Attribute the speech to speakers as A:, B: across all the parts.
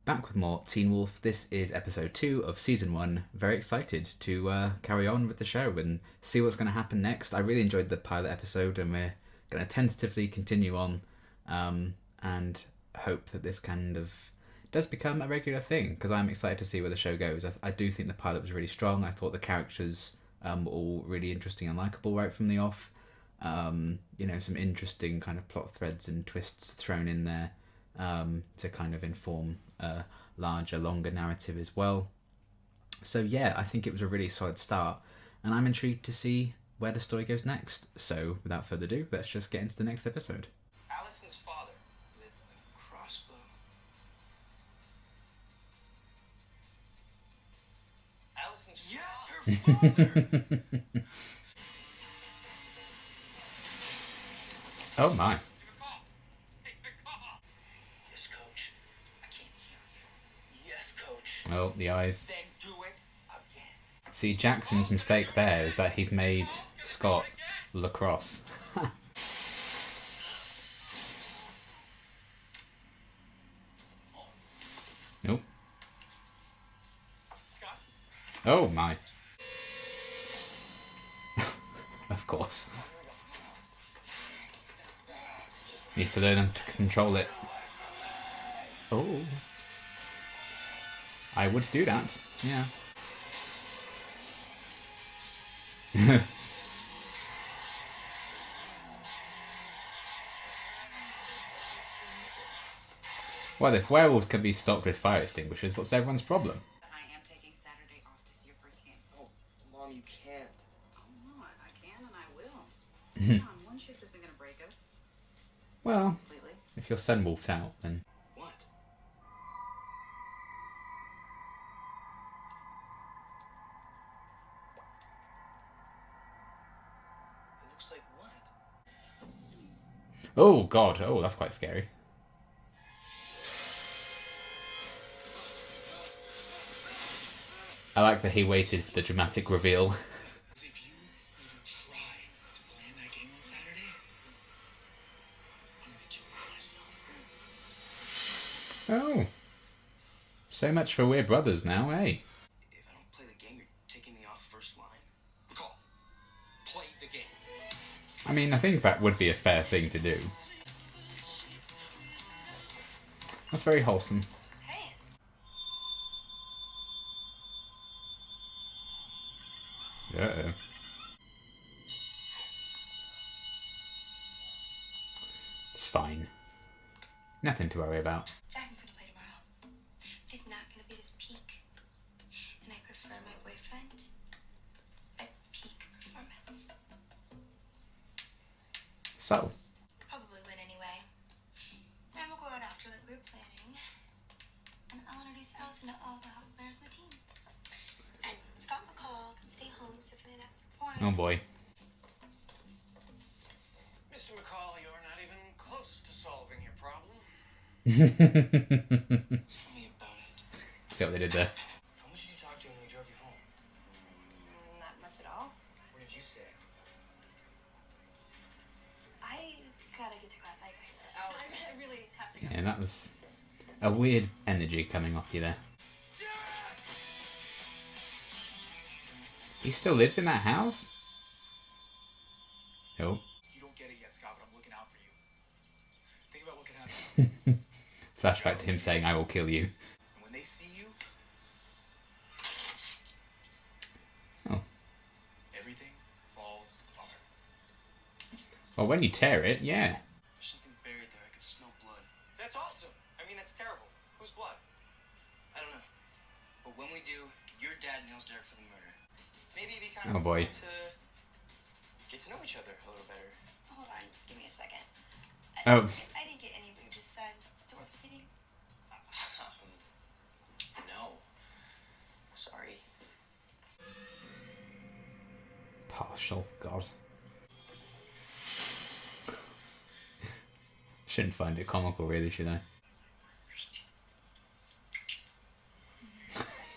A: back with more Teen Wolf. This is episode 2 of season 1. Very excited to carry on with the show and see what's going to happen next. I really enjoyed the pilot episode, and we're going to tentatively continue on and hope that this kind of does become a regular thing, because I'm excited to see where the show goes. I do think the pilot was really strong. I thought the characters were all really interesting and likeable right from the off. Some interesting kind of plot threads and twists thrown in there to kind of inform a larger, longer narrative as well. So yeah, I think it was a really solid start, and I'm intrigued to see where the story goes next. So without further ado, let's just get into the next episode.
B: Allison's father with a crossbow. Allison's yes, her father.
A: Oh my.
B: Yes, coach. I can't hear you. Yes, coach.
A: Oh, the eyes.
B: Then do it again.
A: See, Jackson's mistake there is that he's made Scott lacrosse. Nope.
B: Scott?
A: Oh my. Of course. Needs to learn him to control it. Oh. I would do that, yeah. Well, if werewolves can be stopped with fire extinguishers, what's everyone's problem?
C: I am taking Saturday off to see your first game.
B: Oh, Mom, you can't.
C: Oh no, I can and I will. Come on, one shift isn't going to break us
A: Well,
C: completely.
A: if your son wolfed out, then...
B: What? It looks like what?
A: Oh, God. Oh, that's quite scary. I like that he waited for the dramatic reveal.
B: If you even try to play in that game on Saturday, I'm gonna kill myself.
A: Oh. So much for we're brothers now, eh?
B: If I don't play the game, you're taking me off first line. Call. Play the game.
A: I mean, I think that would be a fair thing to do. That's very wholesome.
C: Hey,
A: Uh-oh. It's fine. Nothing to worry about.
D: Jackson's gonna play tomorrow. But he's not gonna be his peak. And I prefer my boyfriend at peak performance.
A: So,
D: We'll probably win anyway. And we'll go out after like we were planning. And I'll introduce Allison to all the hot players on the team. And Scott McCall can stay home so if they not perform.
A: oh boy.
B: Mr. McCall, you're not even close to solving your problem.
A: See
B: Tell me about it.
A: what they did there.
B: How much did you talk to him when he drove you home?
D: Not much at all.
B: What did you say?
D: I gotta get to class. I really have to go.
A: Yeah, that was a weird energy coming off you there. He still lives in that house? Oh.
B: You don't get it yet, Scott, but I'm looking out for you. Think about what can happen.
A: Flashback to him saying, I will kill you.
B: And when they see you,
A: Oh.
B: everything falls apart.
A: Well, when you tear it, yeah.
B: There's something buried there. I can smell blood. That's awesome. I mean, that's terrible. Whose blood? I don't know. But when we do, your dad nails Derek for the murder. Maybe it'd be kind
A: Oh,
B: of
A: boy.
B: fun to get to know each other a little better.
D: Hold on, give me a second.
A: Oh.
D: I didn't get any of what you just said. Is it worth repeating?
B: No. Sorry.
A: Partial, God. Shouldn't find it comical, really, should I?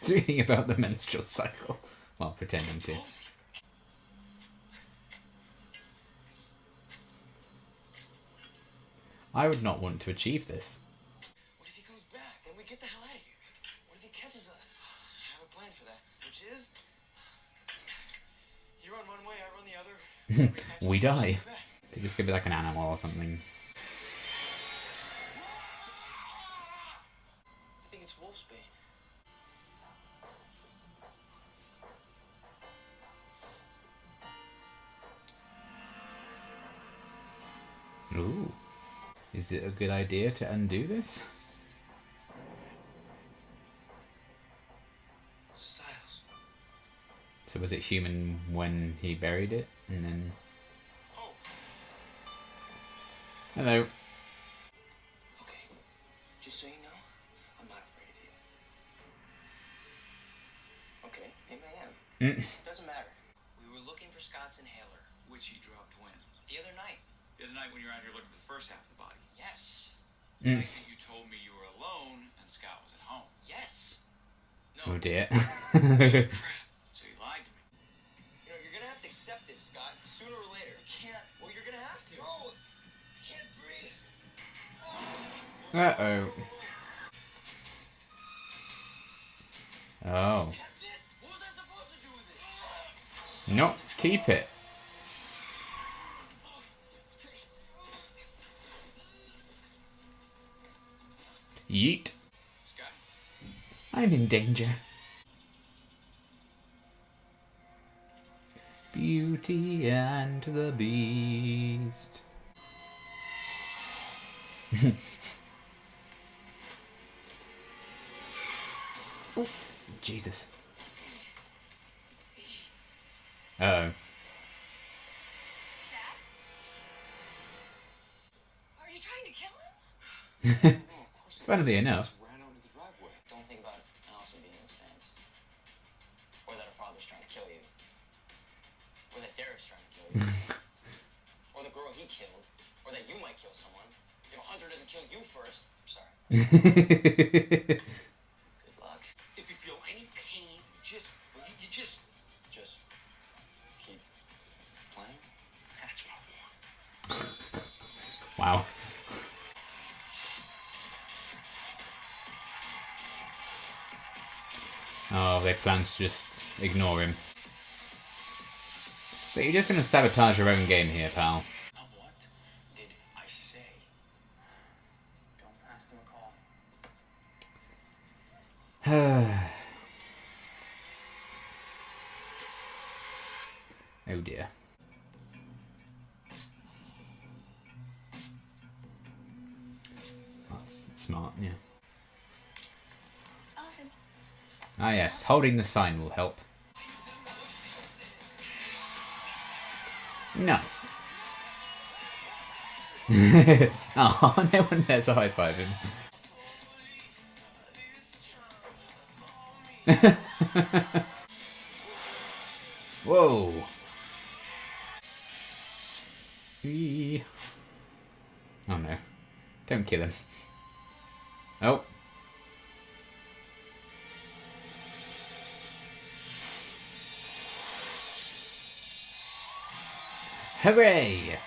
A: He's reading about the menstrual cycle while pretending to. I would not want to achieve this.
B: What if he comes back? Then we get the hell out of here. bitches. You run one way, I run the other.
A: We die. This could be like an animal or something.
B: I think it's Wolfsbane.
A: Ooh. Is it a good idea to undo this?
B: Styles.
A: So was it human when he buried it? And then...
B: Oh,
A: Hello.
B: okay. Just so you know, I'm not afraid of you. Okay, maybe I am. Doesn't matter. We were looking for Scott's inhaler.
E: Which he dropped when?
B: The other night.
E: The other night when you were out here looking for the first half of the body.
B: Yes.
E: The night that you told me you were alone and Scott was at home.
B: Yes. No.
A: Oh dear.
E: So you lied to me.
B: You know, you're gonna have to accept this, Scott, sooner or later. You can't. Well, you're gonna have to. No. I can't breathe.
A: Uh-oh. Oh.
B: Kept it? What was I supposed to do with it?
A: No, keep it. Yeet.
E: Scott?
A: I'm in danger. Beauty and the Beast. Oh, Jesus. Uh-oh.
D: Dad? Are you trying to kill him?
B: Oh, of course.
A: Funnily enough.
B: Ran out into the driveway. Don't think about Allison being in the stands. Or that her father's trying to kill you. Or that Derek's trying to kill you. Or the girl he killed. Or that you might kill someone. If Hunter doesn't kill you first. Sorry. Good luck.
E: If you feel any pain, just
B: keep playing.
E: That's what I want.
A: Wow. Oh, they plan to just ignore him. So you're just gonna sabotage your own game here, pal.
B: Now what did I say? Don't pass them a call.
A: Oh dear. That's smart, yeah.
D: Allison.
A: Ah yes, holding the sign will help. Nice. Oh, no one there to high five him. Whoa. Eee. Oh no. Don't kill him. Oh. Hooray!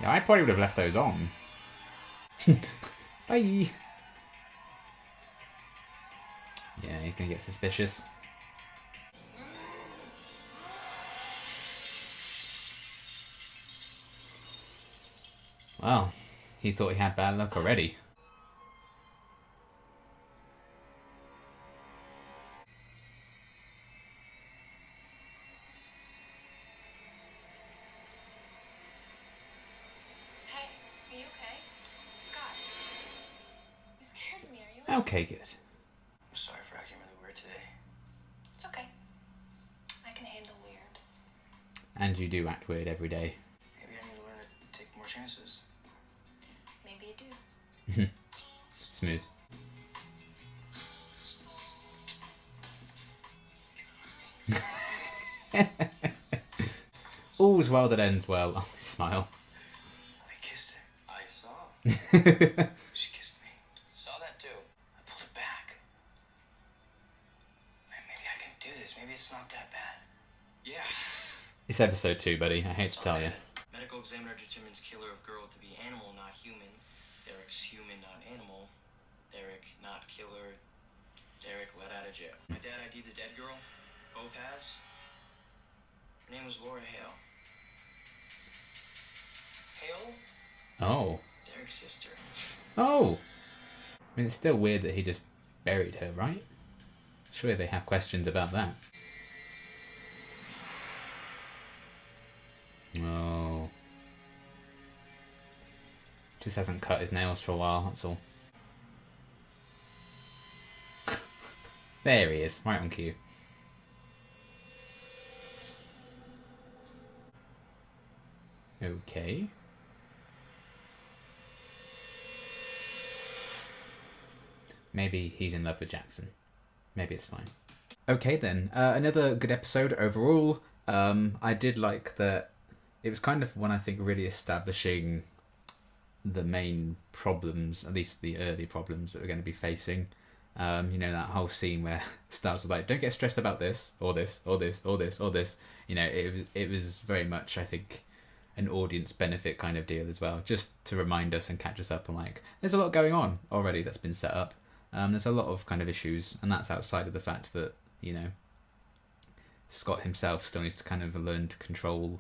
A: Yeah, I probably would have left those on. Bye! Yeah, he's gonna get suspicious. Well, he thought he had bad luck already.
D: Hey, are you okay? Scott. You scared me, are you?
A: Okay, good.
B: I'm sorry for acting really weird today.
D: It's okay. I can handle weird.
A: And you do act weird every day.
B: Maybe I need to learn to take more chances.
D: Maybe you do.
A: Smooth. All's well that ends well. Oh, smile.
B: I kissed her. I saw.
A: This
B: She kissed me. Saw that too. I pulled it back. Man, maybe I can do this. Maybe it's not that bad. Yeah.
A: episode 2, buddy. I hate to tell you.
B: Medical examiner determines killer of girl to be animal, not human. Derek's human, not animal. Derek, not killer. Derek let out of jail. My dad ID'd the dead girl, both halves. Her name was Laura Hale. Hale?
A: Oh.
B: Derek's sister.
A: Oh! I mean, it's still weird that he just buried her, right? Surely they have questions about that. Oh. Just hasn't cut his nails for a while, that's all. There he is, right on cue. Okay. Maybe he's in love with Jackson. Maybe it's fine. Okay then, another good episode overall. I did like that it was kind of one, I think, really establishing the main problems, at least the early problems that we're going to be facing. You know, that whole scene where Stars was like, don't get stressed about this, or this, or this, or this, or this. You know, it was very much, I think, an audience benefit kind of deal as well, just to remind us and catch us up on, like, there's a lot going on already that's been set up. There's a lot of kind of issues, and that's outside of the fact that, you know, Scott himself still needs to kind of learn to control,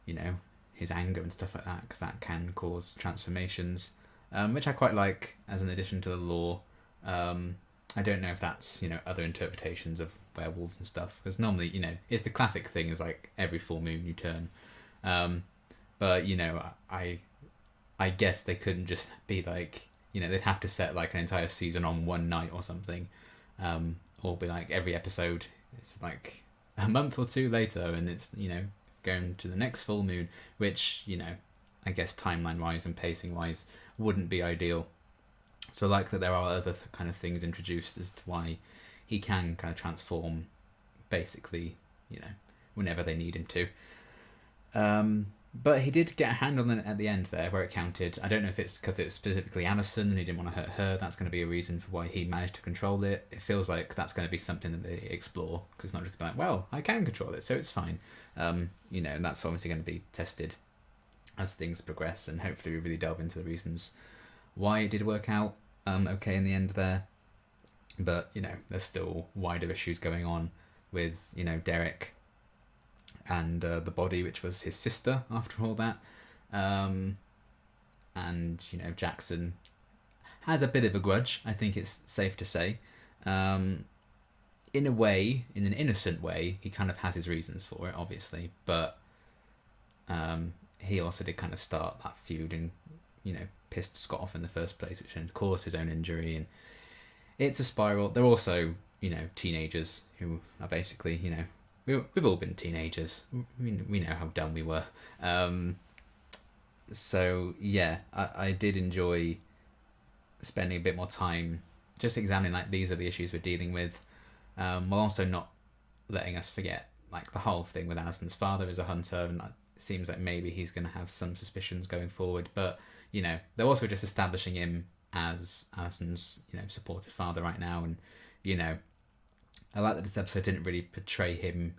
A: you know, his anger and stuff like that, because that can cause transformations, which I quite like as an addition to the lore. I don't know if that's, you know, other interpretations of werewolves and stuff, because normally, you know, it's the classic thing is like every full moon you turn. But, you know, I guess they couldn't just be like, you know, they'd have to set like an entire season on one night or something, or be like every episode it's like a month or two later and it's, you know, going to the next full moon, which, you know, I guess timeline wise and pacing wise wouldn't be ideal. So I like that there are other kind of things introduced as to why he can kind of transform basically, you know, whenever they need him to. But he did get a hand on it at the end there where it counted. I don't know if it's because it's specifically Allison and he didn't want to hurt her. That's going to be a reason for why he managed to control it. It feels like that's going to be something that they explore, because it's not just like, well, I can control it, so it's fine. You know, and that's obviously going to be tested as things progress, and hopefully we really delve into the reasons why it did work out okay in the end there. But, you know, there's still wider issues going on with, you know, Derek and the body, which was his sister after all that. And, you know, Jackson has a bit of a grudge, I think it's safe to say. In a way, in an innocent way, he kind of has his reasons for it, obviously. But he also did kind of start that feud and, you know, pissed Scott off in the first place, which caused his own injury. And it's a spiral. They're also, you know, teenagers who are basically, you know, we've all been teenagers. We know how dumb we were. So, yeah, I did enjoy spending a bit more time just examining, like, these are the issues we're dealing with, while also not letting us forget, like, the whole thing with Allison's father is a hunter, and it seems like maybe he's going to have some suspicions going forward. But, you know, they're also just establishing him as Allison's, you know, supportive father right now. And, you know, I like that this episode didn't really portray him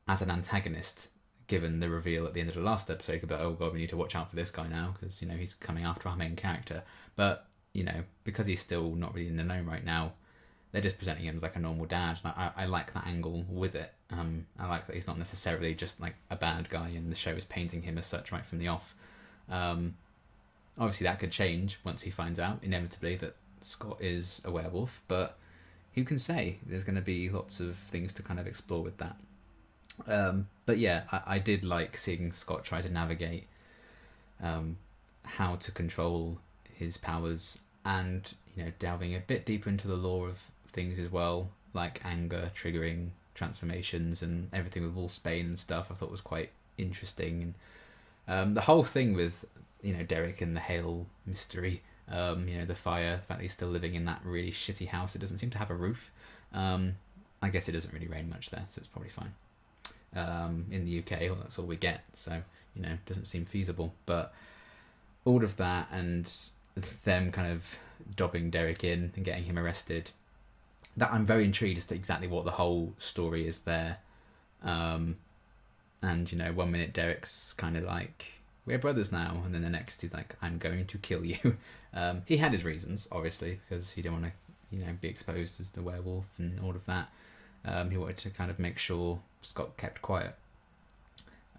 A: as an antagonist, given the reveal at the end of the last episode about, oh god, we need to watch out for this guy now, because, you know, he's coming after our main character. But, you know, because he's still not really in the know right now, they're just presenting him as like a normal dad. I like that angle with it. I like that he's not necessarily just like a bad guy, and the show is painting him as such right from the off. Obviously that could change once he finds out, inevitably, that Scott is a werewolf, but who can say? There's going to be lots of things to kind of explore with that. But yeah, I did like seeing Scott try to navigate how to control his powers, and, you know, delving a bit deeper into the lore of things as well, like anger triggering transformations and everything with Wolfsbane and stuff. I thought was quite interesting. And the whole thing with, you know, Derek and the Hale mystery, you know, the fire, the fact that he's still living in that really shitty house that doesn't seem to have a roof. I guess it doesn't really rain much there, so it's probably fine. In the UK, well, that's all we get, so, you know, it doesn't seem feasible. But all of that and them kind of dobbing Derek in and getting him arrested, that I'm very intrigued as to exactly what the whole story is there. And, you know, one minute Derek's kind of like, we're brothers now. And then the next he's like, I'm going to kill you. He had his reasons, obviously, because he didn't want to, be exposed as the werewolf and all of that. He wanted to kind of make sure Scott kept quiet.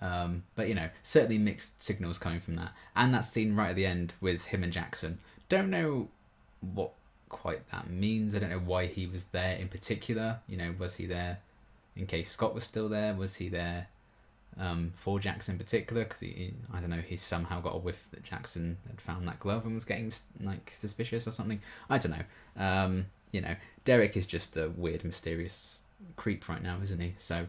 A: But, certainly mixed signals coming from that. And that scene right at the end with him and Jackson. Don't know what quite that means. I don't know why he was there in particular. Was he there in case Scott was still there? Was he there for Jackson in particular? Because I don't know, he somehow got a whiff that Jackson had found that glove and was getting suspicious or something. I don't know. Derek is just a weird, mysterious creep right now, isn't he? So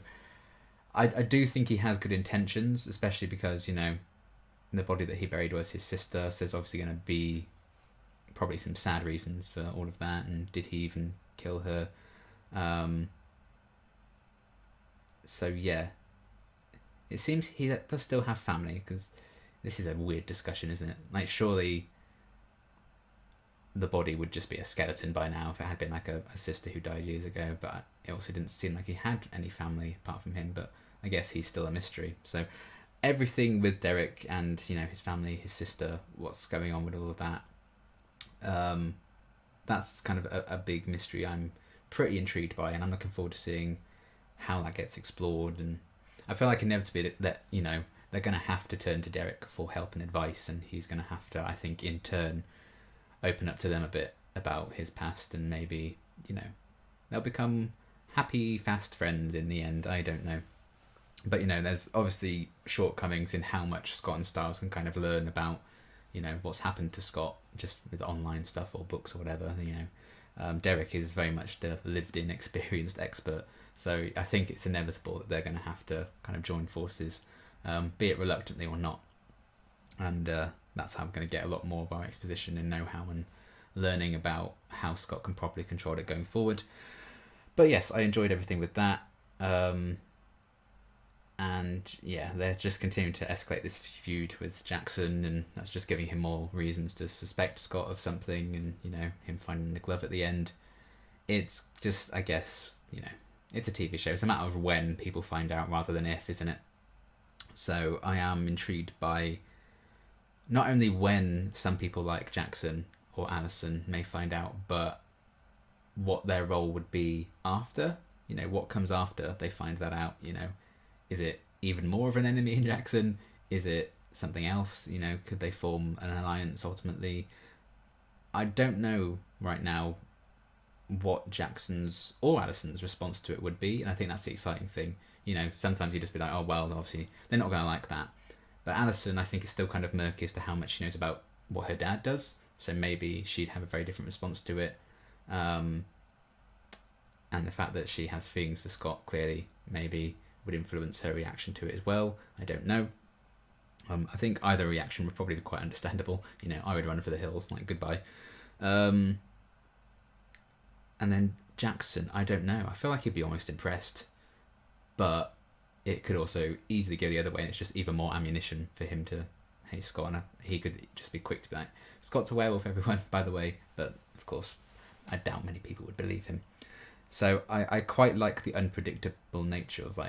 A: I do think he has good intentions, especially because the body that he buried was his sister. So there's obviously going to be probably some sad reasons for all of that. And did he even kill her? So yeah, it seems he does still have family, because this is a weird discussion, isn't it? Like, surely the body would just be a skeleton by now if it had been like a sister who died years ago, but it also didn't seem like he had any family apart from him. But I guess he's still a mystery. So everything with Derek and his family, his sister, what's going on with all of that, that's kind of a big mystery I'm pretty intrigued by, and I'm looking forward to seeing how that gets explored. And I feel like inevitably that they're going to have to turn to Derek for help and advice, and he's going to have to, I think, in turn open up to them a bit about his past, and maybe they'll become happy fast friends in the end. I don't know, but there's obviously shortcomings in how much Scott and Stiles can kind of learn about what's happened to Scott just with online stuff or books or whatever. Derek is very much the lived-in, experienced expert, so I think it's inevitable that they're going to have to kind of join forces, be it reluctantly or not. And that's how I'm going to get a lot more of our exposition and know-how and learning about how Scott can properly control it going forward. But yes, I enjoyed everything with that. And yeah, they're just continuing to escalate this feud with Jackson, and that's just giving him more reasons to suspect Scott of something, and him finding the glove at the end. It's just, I guess, it's a TV show. It's a matter of when people find out rather than if, isn't it? So I am intrigued by not only when some people like Jackson or Allison may find out, but what their role would be after. What comes after they find that out. Is it even more of an enemy in Jackson? Is it something else? Could they form an alliance ultimately? I don't know right now what Jackson's or Allison's response to it would be, and I think that's the exciting thing. Sometimes you just be like, oh well, obviously they're not going to like that. But Allison, I think, is still kind of murky as to how much she knows about what her dad does, so maybe she'd have a very different response to it. And the fact that she has feelings for Scott clearly maybe would influence her reaction to it as well. I don't know. I think either reaction would probably be quite understandable. I would run for the hills, like, goodbye. And then Jackson, I don't know. I feel like he'd be almost impressed, but it could also easily go the other way, and it's just even more ammunition for him to hate Scott. And he could just be quick to be like, Scott's a werewolf, everyone, by the way. But of course, I doubt many people would believe him. So I quite like the unpredictable nature of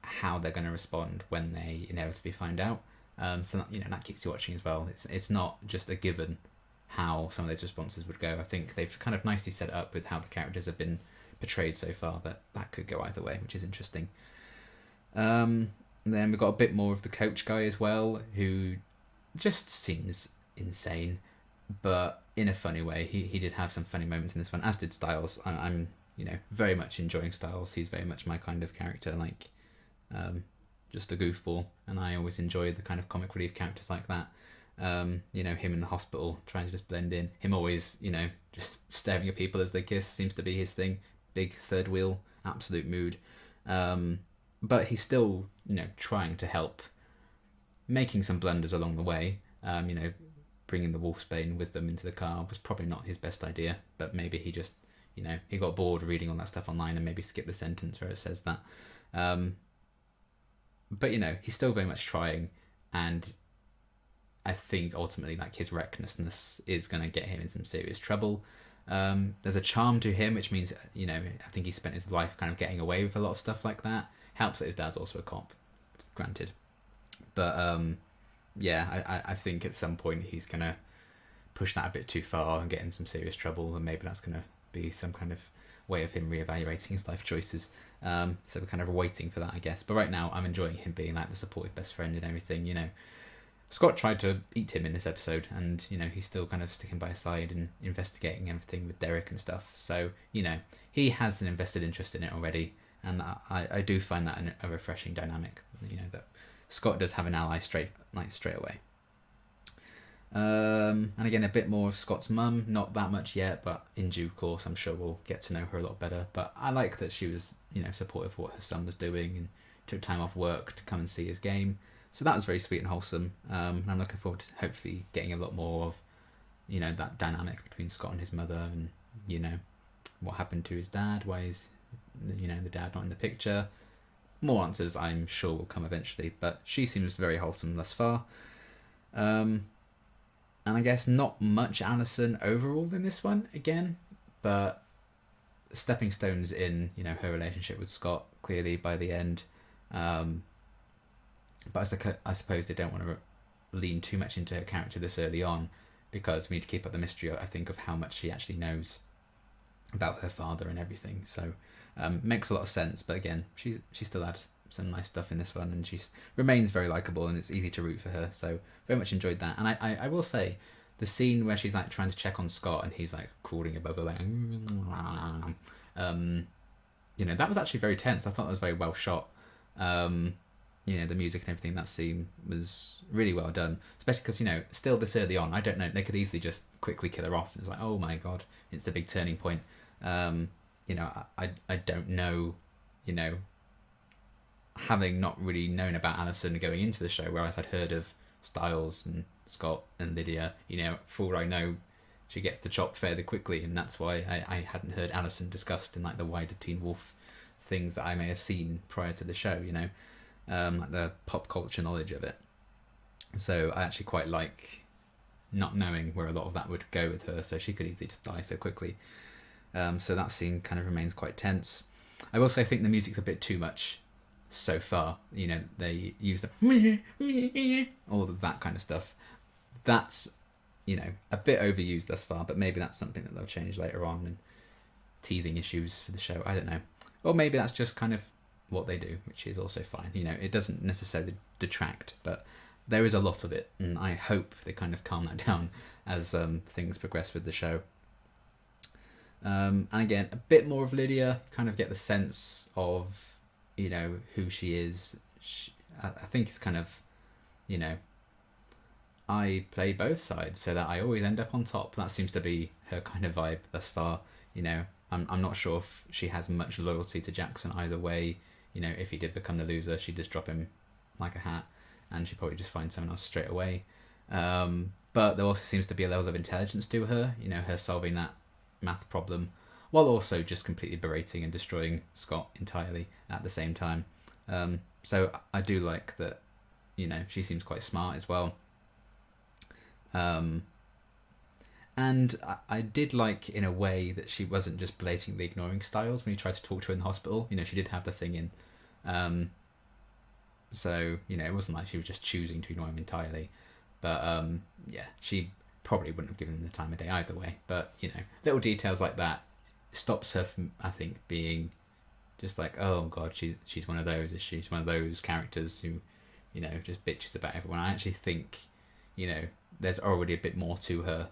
A: how they're going to respond when they inevitably find out. So that keeps you watching as well. It's not just a given how some of those responses would go. I think they've kind of nicely set it up with how the characters have been portrayed so far, that could go either way, which is interesting. And then we've got a bit more of the coach guy as well, who just seems insane, but in a funny way. He did have some funny moments in this one, as did Stiles. I'm very much enjoying Stiles. He's very much my kind of character, just a goofball, and I always enjoy the kind of comic relief characters like that. Him in the hospital trying to just blend in, him always just staring at people as they kiss seems to be his thing. Big third wheel, absolute mood. But he's still trying to help, making some blunders along the way. Bringing the Wolfsbane with them into the car was probably not his best idea, but maybe he just he got bored reading all that stuff online and maybe skipped the sentence where it says that. But he's still very much trying, and I think ultimately his recklessness is going to get him in some serious trouble. There's a charm to him, which means I think he spent his life kind of getting away with a lot of stuff like that. Helps that his dad's also a cop, granted, but yeah, I think at some point he's gonna push that a bit too far and get in some serious trouble, and maybe that's gonna be some kind of way of him reevaluating his life choices. So we're kind of waiting for that, I guess. But right now, I'm enjoying him being like the supportive best friend and everything. You know, Scott tried to eat him in this episode, and you know he's still kind of sticking by his side and investigating everything with Derek and stuff. So you know he has an invested interest in it already, and I do find that a refreshing dynamic. You know that Scott does have an ally straight away. And again, a bit more of Scott's mum, not that much yet, but in due course, I'm sure we'll get to know her a lot better. But I like that she was, you know, supportive of what her son was doing and took time off work to come and see his game. So that was very sweet and wholesome. And I'm looking forward to hopefully getting a lot more of, you know, that dynamic between Scott and his mother, and you know, what happened to his dad, why is, you know, the dad not in the picture. More answers, I'm sure, will come eventually. But she seems very wholesome thus far. And I guess not much Alison overall in this one, again, but stepping stones in, you know, her relationship with Scott, clearly, by the end. But I suppose they don't want to lean too much into her character this early on, because we need to keep up the mystery, I think, of how much she actually knows about her father and everything. So, makes a lot of sense, but again, she still had some nice stuff in this one, and she remains very likable, and it's easy to root for her, so very much enjoyed that. And I will say, the scene where she's like trying to check on Scott and he's like crawling above her, like you know, that was actually very tense. I thought it was very well shot. You know, the music and everything, that scene was really well done, especially because, you know, still this early on, I don't know, they could easily just quickly kill her off. It's like, oh my god, it's a big turning point. You know, I don't know, you know, having not really known about Alison going into the show, whereas I'd heard of Stiles and Scott and Lydia, you know, for all I know, she gets the chop fairly quickly, and that's why I hadn't heard Alison discussed in like the wider Teen Wolf things that I may have seen prior to the show, you know, like the pop culture knowledge of it. So I actually quite like not knowing where a lot of that would go with her, so she could easily just die so quickly. So that scene kind of remains quite tense. I will say I think the music's a bit too much so far. You know, they use the all of that kind of stuff. That's, you know, a bit overused thus far, but maybe that's something that they'll change later on, and teething issues for the show, I don't know. Or maybe that's just kind of what they do, which is also fine. You know, it doesn't necessarily detract, but there is a lot of it, and I hope they kind of calm that down as things progress with the show. And again, a bit more of Lydia, kind of get the sense of, you know, who she is. I think it's kind of, you know, I play both sides so that I always end up on top. That seems to be her kind of vibe thus far. You know, I'm not sure if she has much loyalty to Jackson either way. You know, if he did become the loser, she'd just drop him like a hat, and she'd probably just find someone else straight away. But there also seems to be a level of intelligence to her, you know, her solving that math problem, while also just completely berating and destroying Scott entirely at the same time. So I do like that, you know, she seems quite smart as well. And I did like, in a way, that she wasn't just blatantly ignoring Stiles when he tried to talk to her in the hospital. You know, she did have the thing in. So, you know, it wasn't like she was just choosing to ignore him entirely. But, yeah, she probably wouldn't have given him the time of day either way. But, you know, little details like that stops her from, I think, being just like, oh, God, she's one of those, is she? She's one of those characters who, you know, just bitches about everyone. I actually think, you know, there's already a bit more to her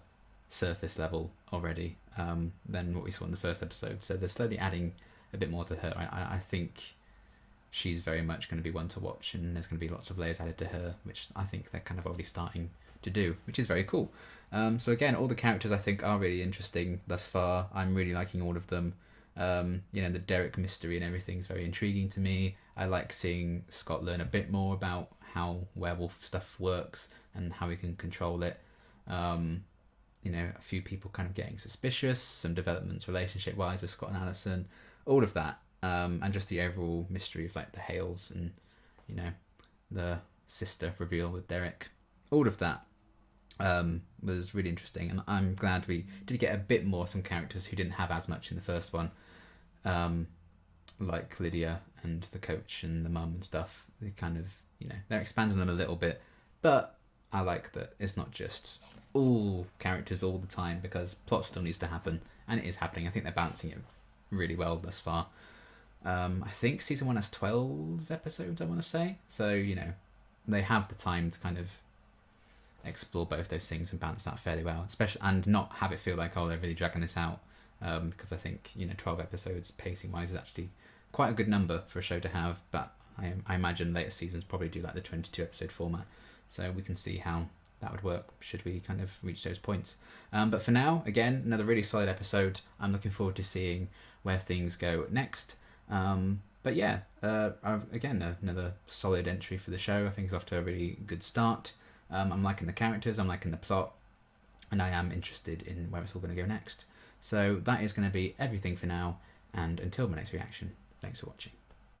A: surface level already than what we saw in the first episode. So they're slowly adding a bit more to her. I think she's very much going to be one to watch, and there's going to be lots of layers added to her, which I think they're kind of already starting to do, which is very cool. So again, all the characters I think are really interesting thus far. I'm really liking all of them. You know, the Derek mystery and everything is very intriguing to me. I like seeing Scott learn a bit more about how werewolf stuff works and how he can control it. You know, a few people kind of getting suspicious, some developments relationship-wise with Scott and Alison, all of that. And just the overall mystery of like the Hales and, you know, the sister reveal with Derek. All of that was really interesting, and I'm glad we did get a bit more, some characters who didn't have as much in the first one, like Lydia and the coach and the mum and stuff. They kind of, you know, they're expanding them a little bit, but I like that it's not just all characters all the time, because plot still needs to happen, and it is happening. I think they're balancing it really well thus far. I think season 1 has 12 episodes, I want to say. So, you know, they have the time to kind of explore both those things and balance that fairly well, especially, and not have it feel like, oh, they're really dragging this out. Because I think, you know, 12 episodes pacing wise is actually quite a good number for a show to have. But I imagine later seasons probably do like the 22 episode format, so we can see how that would work should we kind of reach those points. But for now, again, another really solid episode. I'm looking forward to seeing where things go next. But yeah, again, another solid entry for the show. I think it's off to a really good start. I'm liking the characters, I'm liking the plot, and I am interested in where it's all going to go next. So that is going to be everything for now, and until my next reaction, thanks for watching.